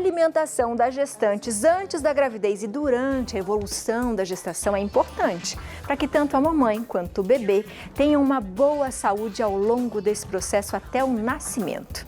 alimentação das gestantes antes da gravidez e durante a evolução da gestação é importante para que tanto a mamãe quanto o bebê tenham uma boa saúde ao longo desse processo até o nascimento.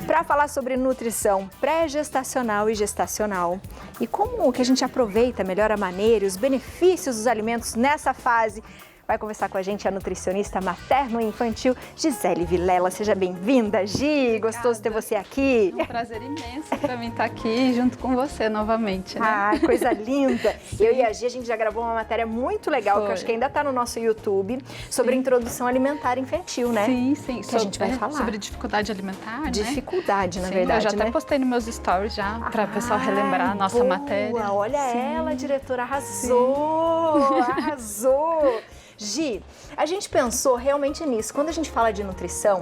Para falar sobre nutrição pré-gestacional e gestacional e como que a gente aproveita melhor a maneira e os benefícios dos alimentos nessa fase, vai conversar com a gente a nutricionista materno e infantil Gisele Vilela. Seja bem-vinda, Gi. Gostoso ter você aqui. É um prazer imenso para mim estar aqui junto com você novamente, né? Ah, coisa linda. Eu e a Gi, a gente já gravou uma matéria muito legal, que eu acho que ainda está no nosso YouTube, sobre a introdução alimentar infantil, né? Sim, sim. Que a gente vai falar. Sobre dificuldade alimentar, dificuldade, né? na verdade, eu já até postei nos meus stories já, para o pessoal relembrar a nossa boa. Matéria. Olha ela, diretora, arrasou! Arrasou! Gi, a gente pensou realmente nisso. Quando a gente fala de nutrição,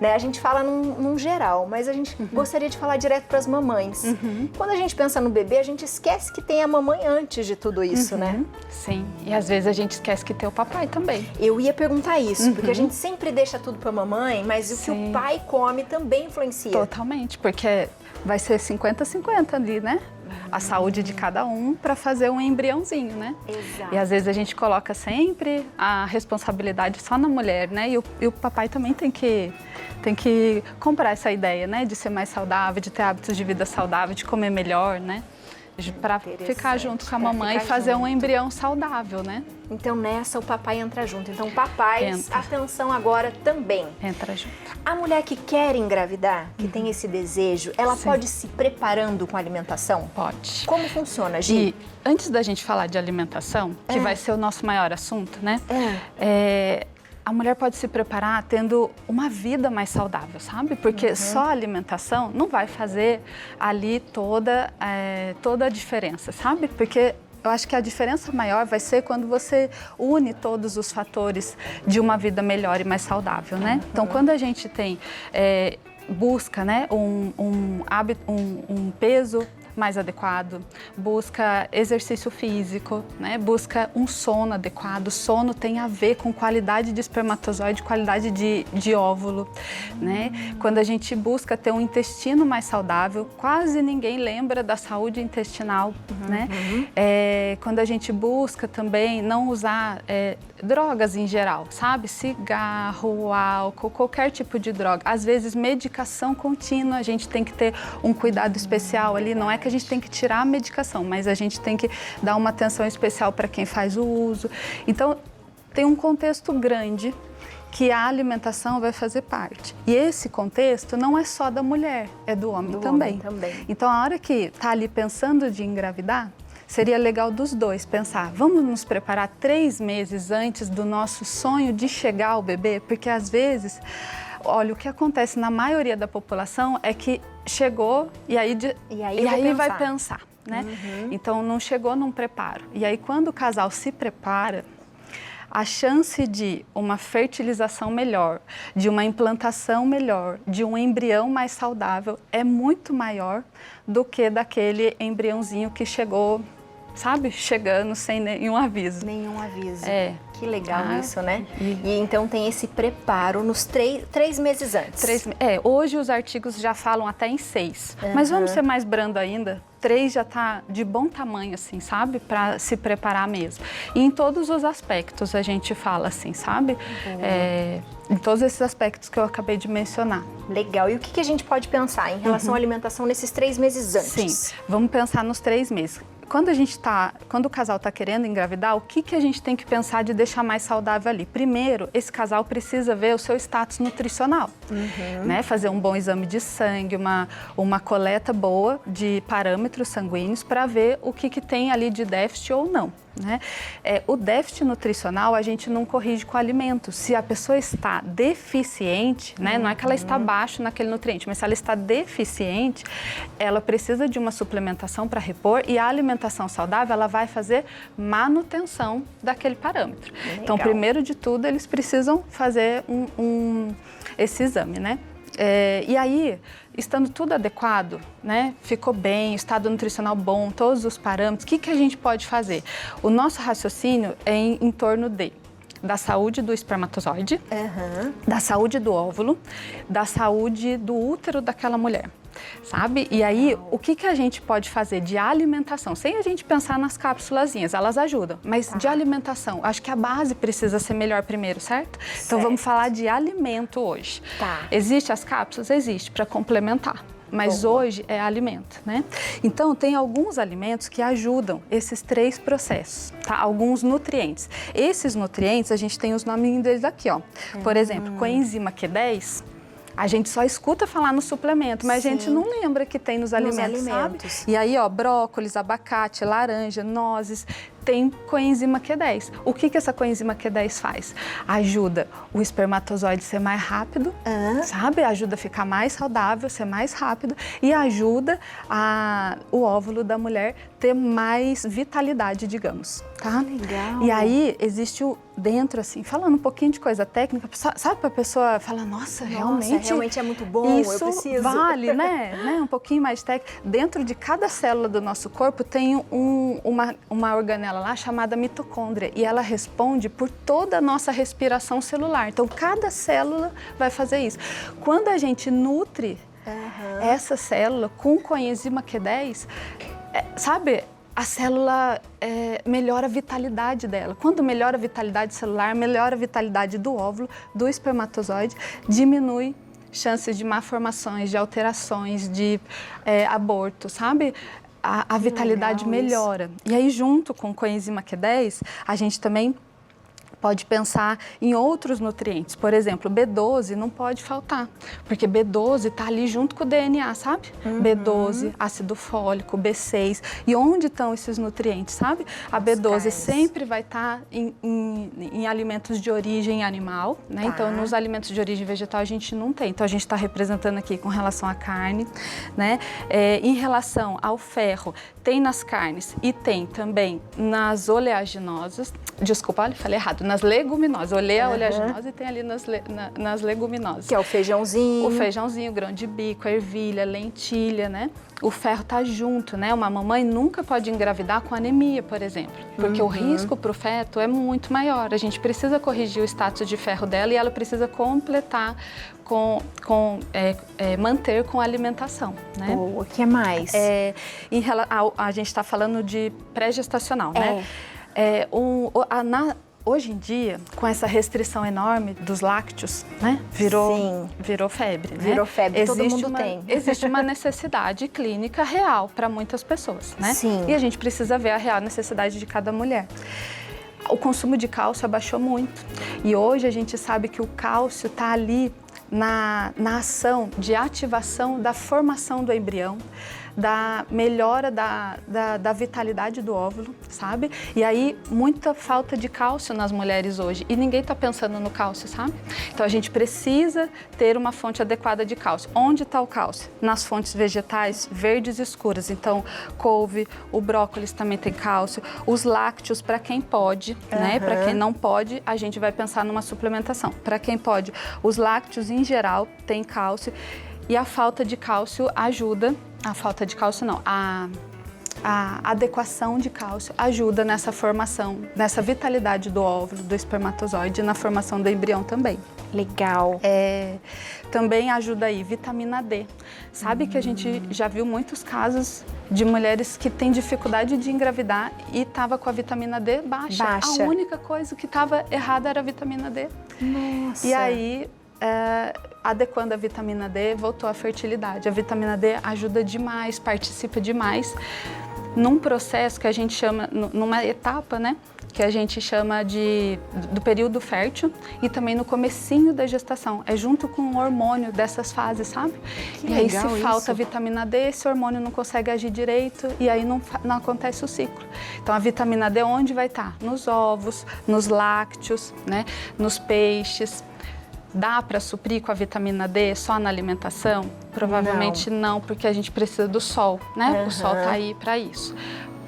né, a gente fala num geral, mas a gente gostaria de falar direto para as mamães. Quando a gente pensa no bebê, a gente esquece que tem a mamãe antes de tudo isso, né? Sim, e às vezes a gente esquece que tem o papai também. Eu ia perguntar isso, porque a gente sempre deixa tudo para a mamãe, mas o que o pai come também influencia. Totalmente, porque vai ser 50-50 ali, né? A saúde de cada um para fazer um embriãozinho, né? Exato. E às vezes a gente coloca sempre a responsabilidade só na mulher, né? E o papai também tem que comprar essa ideia, né? De ser mais saudável, de ter hábitos de vida saudável, de comer melhor, né? Para ficar junto com a mamãe e fazer um embrião saudável, né? Então nessa o papai entra junto. Então papai, atenção agora também. Entra junto. A mulher que quer engravidar, que tem esse desejo, ela pode ir se preparando com a alimentação? Pode. Como funciona, Gi? E antes da gente falar de alimentação, que vai ser o nosso maior assunto, né? A mulher pode se preparar tendo uma vida mais saudável, sabe? Porque só a alimentação não vai fazer ali toda a diferença, sabe? Porque eu acho que a diferença maior vai ser quando você une todos os fatores de uma vida melhor e mais saudável, né? Então, quando a gente tem, busca, né, um peso mais adequado, busca exercício físico, né? Busca um sono adequado. Sono tem a ver com qualidade de espermatozoide, qualidade de óvulo, né? Quando a gente busca ter um intestino mais saudável, quase ninguém lembra da saúde intestinal, né? Quando a gente busca também não usar drogas em geral, sabe? Cigarro, álcool, qualquer tipo de droga. Às vezes, medicação contínua, a gente tem que ter um cuidado especial ali. Não é que a gente tem que tirar a medicação, mas a gente tem que dar uma atenção especial para quem faz o uso. Então, tem um contexto grande que a alimentação vai fazer parte. E esse contexto não é só da mulher, é do homem também. Então, a hora que está ali pensando de engravidar, seria legal dos dois pensar, vamos nos preparar 3 meses antes do nosso sonho de chegar ao bebê? Porque às vezes, olha, o que acontece na maioria da população é que chegou e aí vai pensar, né? Então não chegou num preparo. E aí quando o casal se prepara, a chance de uma fertilização melhor, de uma implantação melhor, de um embrião mais saudável é muito maior do que daquele embriãozinho que chegou, sabe, chegando sem nenhum aviso. Nenhum aviso. Que legal isso, né? E então tem esse preparo nos 3 meses antes. Hoje os artigos já falam até em 6. Mas vamos ser mais brando ainda. 3 já está de bom tamanho, assim, sabe? Para se preparar mesmo. E em todos os aspectos a gente fala assim, sabe? Em todos esses aspectos que eu acabei de mencionar. Legal. E o que a gente pode pensar em relação à alimentação nesses 3 meses antes? Sim, vamos pensar nos 3 meses. Quando o casal está querendo engravidar, o que a gente tem que pensar de deixar mais saudável ali? Primeiro, esse casal precisa ver o seu status nutricional, né? Fazer um bom exame de sangue, uma coleta boa de parâmetros sanguíneos para ver o que tem ali de déficit ou não, né? O déficit nutricional a gente não corrige com alimento. Se a pessoa está deficiente, né? Não é que ela está abaixo naquele nutriente, mas se ela está deficiente, ela precisa de uma suplementação para repor e a alimentação saudável, ela vai fazer manutenção daquele parâmetro. Legal. Então, primeiro de tudo, eles precisam fazer esse exame, né? E aí, estando tudo adequado, né? Ficou bem, estado nutricional bom, todos os parâmetros, o que a gente pode fazer? O nosso raciocínio é em torno da saúde do espermatozoide, da saúde do óvulo, da saúde do útero daquela mulher. sabe? E aí, o que a gente pode fazer de alimentação? Sem a gente pensar nas cápsulazinhas, elas ajudam. Mas de alimentação, acho que a base precisa ser melhor primeiro, certo? Então vamos falar de alimento hoje. Existe as cápsulas? Existe, para complementar. Mas hoje é alimento, né? Então, tem alguns alimentos que ajudam esses 3 processos, tá? Alguns nutrientes. Esses nutrientes, a gente tem os nomes deles aqui, ó. Por exemplo, coenzima Q10, a gente só escuta falar no suplemento, mas a gente não lembra que tem nos alimentos, sabe? E aí, ó, brócolis, abacate, laranja, nozes, tem coenzima Q10. O que essa coenzima Q10 faz? Ajuda o espermatozoide a ser mais rápido, sabe? Ajuda a ficar mais saudável, ser mais rápido e ajuda o óvulo da mulher ter mais vitalidade, digamos, tá? Legal. E aí, existe dentro, assim, falando um pouquinho de coisa técnica, sabe, para a pessoa falar, nossa, realmente é muito bom, isso eu preciso. Vale, né? Um pouquinho mais de técnica. Dentro de cada célula do nosso corpo tem uma organela lá chamada mitocôndria e ela responde por toda a nossa respiração celular. Então, cada célula vai fazer isso. Quando a gente nutre essa célula com coenzima Q10, sabe, a célula melhora a vitalidade dela. Quando melhora a vitalidade celular, melhora a vitalidade do óvulo, do espermatozoide, diminui chances de malformações, de alterações, de aborto, sabe? A vitalidade melhora. E aí, junto com coenzima Q10, a gente também pode pensar em outros nutrientes. Por exemplo, B12 não pode faltar, porque B12 está ali junto com o DNA, sabe? B12, ácido fólico, B6. E onde estão esses nutrientes, sabe? A B12 sempre vai estar em alimentos de origem animal, né? Então, nos alimentos de origem vegetal a gente não tem. Então, a gente está representando aqui com relação à carne, né? Em relação ao ferro, tem nas carnes e tem também nas oleaginosas. Desculpa, olha, falei errado. Nas leguminosas. Olhei a oleaginosa e tem ali nas leguminosas. Que é o feijãozinho. O feijãozinho, grão de bico, ervilha, lentilha, né? O ferro tá junto, né? Uma mamãe nunca pode engravidar com anemia, por exemplo. Porque o risco para o feto é muito maior. A gente precisa corrigir o status de ferro dela e ela precisa completar manter com a alimentação, né? O que mais? A gente está falando de pré-gestacional, né? Hoje em dia, com essa restrição enorme dos lácteos, né? Virou febre, né? Virou febre, todo mundo tem. Existe uma necessidade clínica real para muitas pessoas, né? Sim. E a gente precisa ver a real necessidade de cada mulher. O consumo de cálcio abaixou muito. E hoje a gente sabe que o cálcio está ali na ação de ativação da formação do embrião, da melhora da vitalidade do óvulo, sabe? E aí, muita falta de cálcio nas mulheres hoje. E ninguém está pensando no cálcio, sabe? Então, a gente precisa ter uma fonte adequada de cálcio. Onde está o cálcio? Nas fontes vegetais verdes escuras. Então, couve, o brócolis também tem cálcio. Os lácteos, para quem pode, né? Para quem não pode, a gente vai pensar numa suplementação. Para quem pode, os lácteos, em geral, têm cálcio. E a falta de cálcio ajuda, a adequação de cálcio ajuda nessa formação, nessa vitalidade do óvulo, do espermatozoide e na formação do embrião também. Legal. Também ajuda aí vitamina D. Sabe que a gente já viu muitos casos de mulheres que têm dificuldade de engravidar e estava com a vitamina D baixa. A única coisa que estava errada era a vitamina D. Nossa. E aí, adequando a vitamina D, voltou a fertilidade. A vitamina D ajuda demais, participa demais num processo que a gente chama, numa etapa, né? Que a gente chama do período fértil e também no comecinho da gestação. É junto com o hormônio dessas fases, sabe? Que e aí, legal se falta vitamina D, esse hormônio não consegue agir direito e aí não acontece o ciclo. Então, a vitamina D onde vai estar? Nos ovos, nos lácteos, né? Nos peixes. Dá para suprir com a vitamina D só na alimentação? Provavelmente não, porque a gente precisa do sol, né? O sol está aí para isso.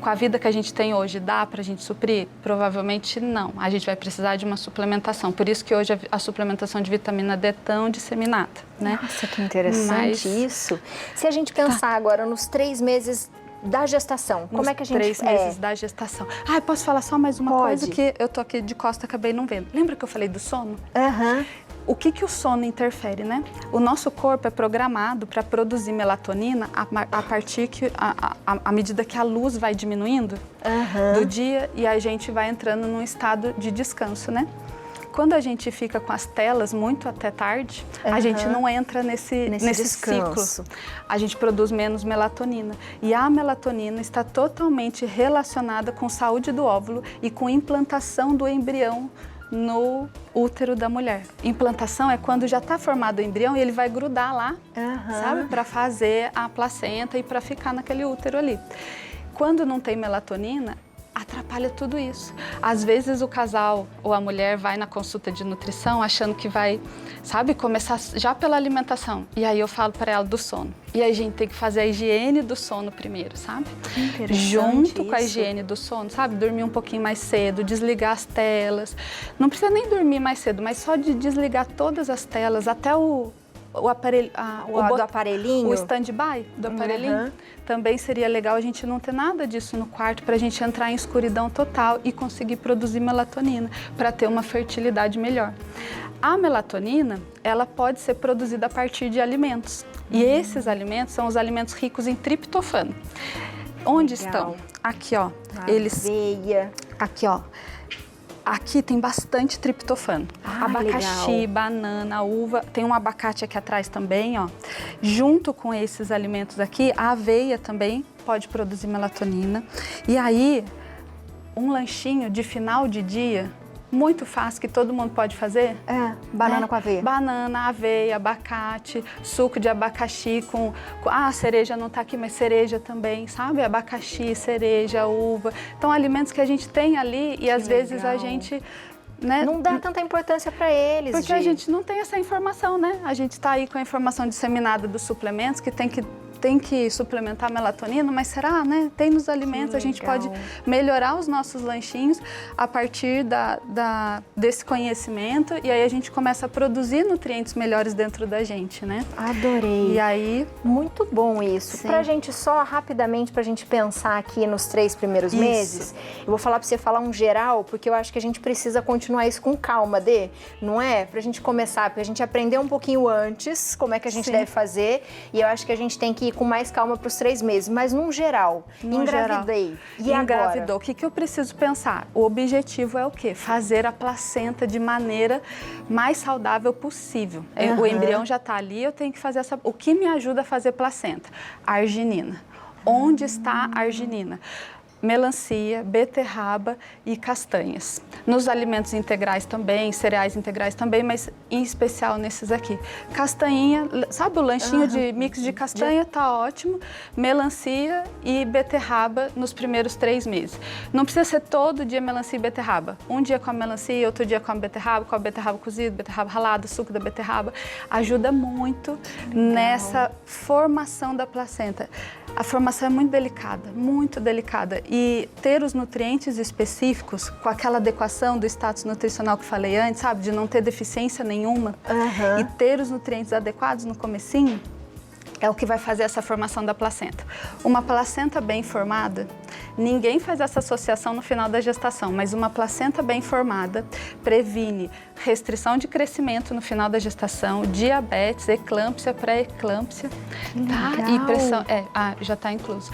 Com a vida que a gente tem hoje, dá para a gente suprir? Provavelmente não. A gente vai precisar de uma suplementação. Por isso que hoje a suplementação de vitamina D é tão disseminada, né? Nossa, que interessante isso. Se a gente pensar agora nos 3 meses da gestação, como é que a gente... 3 meses da gestação. Posso falar só mais uma coisa que eu tô aqui de costa, acabei não vendo. Lembra que eu falei do sono? O que o sono interfere, né? O nosso corpo é programado para produzir melatonina a partir que, à medida que a luz vai diminuindo do dia e a gente vai entrando num estado de descanso, né? Quando a gente fica com as telas muito até tarde, a gente não entra nesse ciclo. A gente produz menos melatonina. E a melatonina está totalmente relacionada com saúde do óvulo e com implantação do embrião no útero da mulher. Implantação é quando já está formado o embrião e ele vai grudar lá, sabe? Para fazer a placenta e para ficar naquele útero ali. Quando não tem melatonina, atrapalha tudo isso. Às vezes o casal ou a mulher vai na consulta de nutrição achando que vai, sabe, começar já pela alimentação. E aí eu falo para ela do sono. E aí a gente tem que fazer a higiene do sono primeiro, sabe? Junto com a higiene do sono, sabe? Dormir um pouquinho mais cedo, desligar as telas. Não precisa nem dormir mais cedo, mas só de desligar todas as telas, até o aparelho, do aparelhinho, o stand-by do aparelhinho, também seria legal a gente não ter nada disso no quarto para a gente entrar em escuridão total e conseguir produzir melatonina para ter uma fertilidade melhor. A melatonina, ela pode ser produzida a partir de alimentos e esses alimentos são os alimentos ricos em triptofano. Onde estão? Aqui, ó. Aveia. Aqui, ó. Aqui tem bastante triptofano. Abacaxi, legal. Banana, uva. Tem um abacate aqui atrás também, ó. Junto com esses alimentos aqui, a aveia também pode produzir melatonina. E aí, um lanchinho de final de dia, muito fácil, que todo mundo pode fazer. Banana com aveia. Banana, aveia, abacate, suco de abacaxi com... Ah, cereja não tá aqui, mas cereja também, sabe? Abacaxi, cereja, uva. Então, alimentos que a gente tem ali e às vezes a gente... Né? Não dá tanta importância para eles. Porque a gente não tem essa informação, né? A gente está aí com a informação disseminada dos suplementos, que tem que suplementar melatonina, mas será, né? Tem nos alimentos, a gente pode melhorar os nossos lanchinhos a partir desse conhecimento e aí a gente começa a produzir nutrientes melhores dentro da gente, né? Adorei. E aí... Muito bom isso. Pra gente só rapidamente, pra gente pensar aqui nos 3 primeiros meses, eu vou falar pra você falar um geral, porque eu acho que a gente precisa continuar isso com calma, Dê, não é? Pra gente começar, porque a gente aprendeu um pouquinho antes como é que a gente deve fazer e eu acho que a gente tem que ir com mais calma para os 3 meses, mas num geral, engravidei. E engravidou. agora? O que eu preciso pensar? O objetivo é o quê? Fazer a placenta de maneira mais saudável possível. O embrião já está ali, eu tenho que fazer essa... O que me ajuda a fazer placenta? Arginina. Onde está a arginina? Melancia, beterraba e castanhas. Nos alimentos integrais também, cereais integrais também, mas em especial nesses aqui. Castanhinha, sabe o lanchinho de mix de castanha? Tá ótimo. Melancia e beterraba nos primeiros 3 meses. Não precisa ser todo dia melancia e beterraba. Um dia com a melancia, outro dia com a beterraba cozida, beterraba ralada, suco da beterraba. Ajuda muito nessa formação da placenta. A formação é muito delicada, muito delicada. E ter os nutrientes específicos, com aquela adequação do status nutricional que falei antes, sabe? De não ter deficiência nenhuma. E ter os nutrientes adequados no comecinho, é o que vai fazer essa formação da placenta. Uma placenta bem formada, ninguém faz essa associação no final da gestação, mas uma placenta bem formada previne restrição de crescimento no final da gestação, diabetes, eclâmpsia, pré-eclâmpsia, tá? E pressão, já está incluso.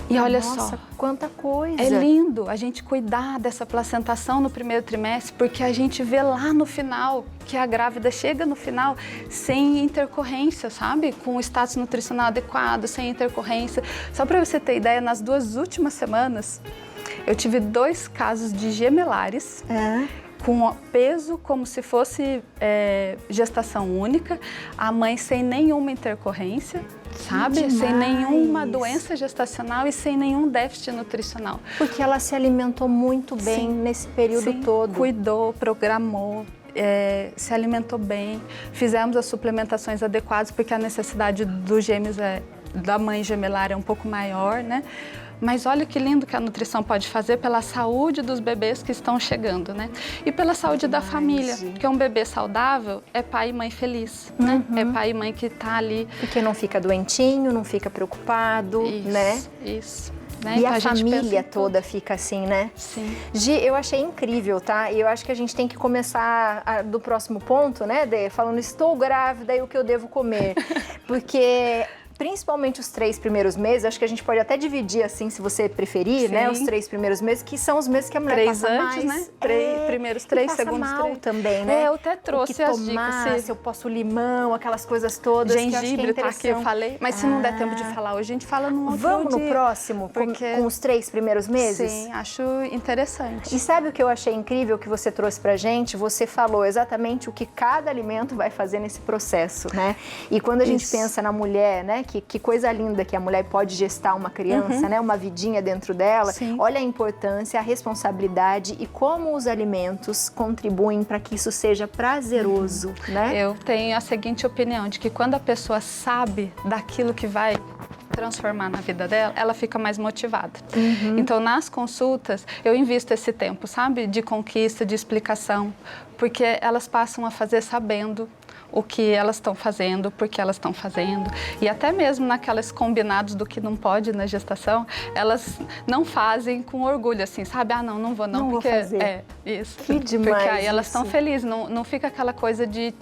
E olha Nossa, quanta coisa! É lindo a gente cuidar dessa placentação no primeiro trimestre, porque a gente vê lá no final que a grávida chega no final sem intercorrência, sabe? Com o status nutricional adequado, sem intercorrência. Só para você ter ideia, nas 2 últimas semanas, eu tive 2 casos de gemelares. Com peso como se fosse gestação única, a mãe sem nenhuma intercorrência, sabe? Sem nenhuma doença gestacional e sem nenhum déficit nutricional. Porque ela se alimentou muito bem nesse período todo. Cuidou, programou. Se alimentou bem, fizemos as suplementações adequadas, porque a necessidade dos gêmeos, da mãe gemelar é um pouco maior, né? Mas olha que lindo que a nutrição pode fazer pela saúde dos bebês que estão chegando, né? E pela saúde da família, porque um bebê saudável é pai e mãe feliz, né? É pai e mãe que tá ali. Porque não fica doentinho, não fica preocupado, né? Isso. né? E então, a gente família pensa em toda fica assim, né? Sim. Gi, eu achei incrível, tá? E eu acho que a gente tem que começar do próximo ponto, né, Dê? Falando, estou grávida e o que eu devo comer. Porque principalmente os 3 primeiros meses, acho que a gente pode até dividir assim, se você preferir, né? Os 3 primeiros meses, que são os meses que a mulher 3 passa antes, mais. né? Primeiros 3, segundos 3. Também, né? Eu até trouxe as dicas. Se eu posso limão, aquelas coisas todas. Gengibre, tá aqui, eu falei. Mas se não der tempo de falar hoje, a gente fala num outro Vamos dia. no próximo, com os 3 primeiros meses? Sim, acho interessante. E sabe o que eu achei incrível que você trouxe pra gente? Você falou exatamente o que cada alimento vai fazer nesse processo, né? E quando a gente pensa na mulher, né? Que coisa linda que a mulher pode gestar uma criança, né? Uma vidinha dentro dela. Sim. Olha a importância, a responsabilidade e como os alimentos contribuem para que isso seja prazeroso, né? Eu tenho a seguinte opinião, de que quando a pessoa sabe daquilo que vai transformar na vida dela, ela fica mais motivada. Então, nas consultas, eu invisto esse tempo, sabe? De conquista, de explicação, porque elas passam a fazer sabendo o que elas estão fazendo, por que elas estão fazendo. E até mesmo naquelas combinados do que não pode na gestação, elas não fazem com orgulho, assim, sabe? Ah, não vou não, porque... vou fazer. É, isso. Que demais. Porque aí elas estão felizes, não fica aquela coisa de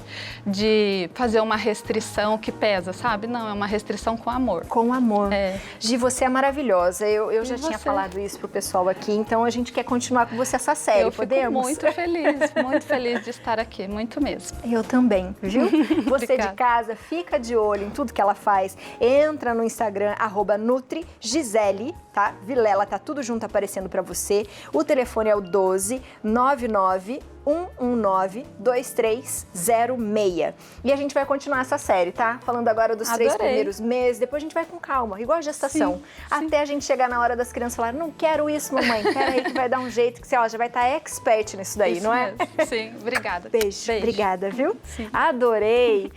fazer uma restrição que pesa, sabe? Não, é uma restrição com amor. Com amor. É. Gi, você é maravilhosa. Eu já tinha você? falado isso pro pessoal aqui, então a gente quer continuar com você essa série, podemos? Fico muito feliz de estar aqui, muito mesmo. Eu também, viu? Você de Obrigada. casa, fica de olho em tudo que ela faz. Entra no Instagram, @NutriGisele, tá? Vilela, tá tudo junto aparecendo pra você. O telefone é o 12 99 119 2306. E a gente vai continuar essa série, tá? Falando agora dos 3 primeiros meses, depois a gente vai com calma, igual a gestação. Até a gente chegar na hora das crianças falarem, não quero isso, mamãe, peraí que vai dar um jeito, que você já vai estar expert nisso daí, Isso não é? mesmo. Sim, obrigada. Beijo. Obrigada, viu? Sim. Adorei.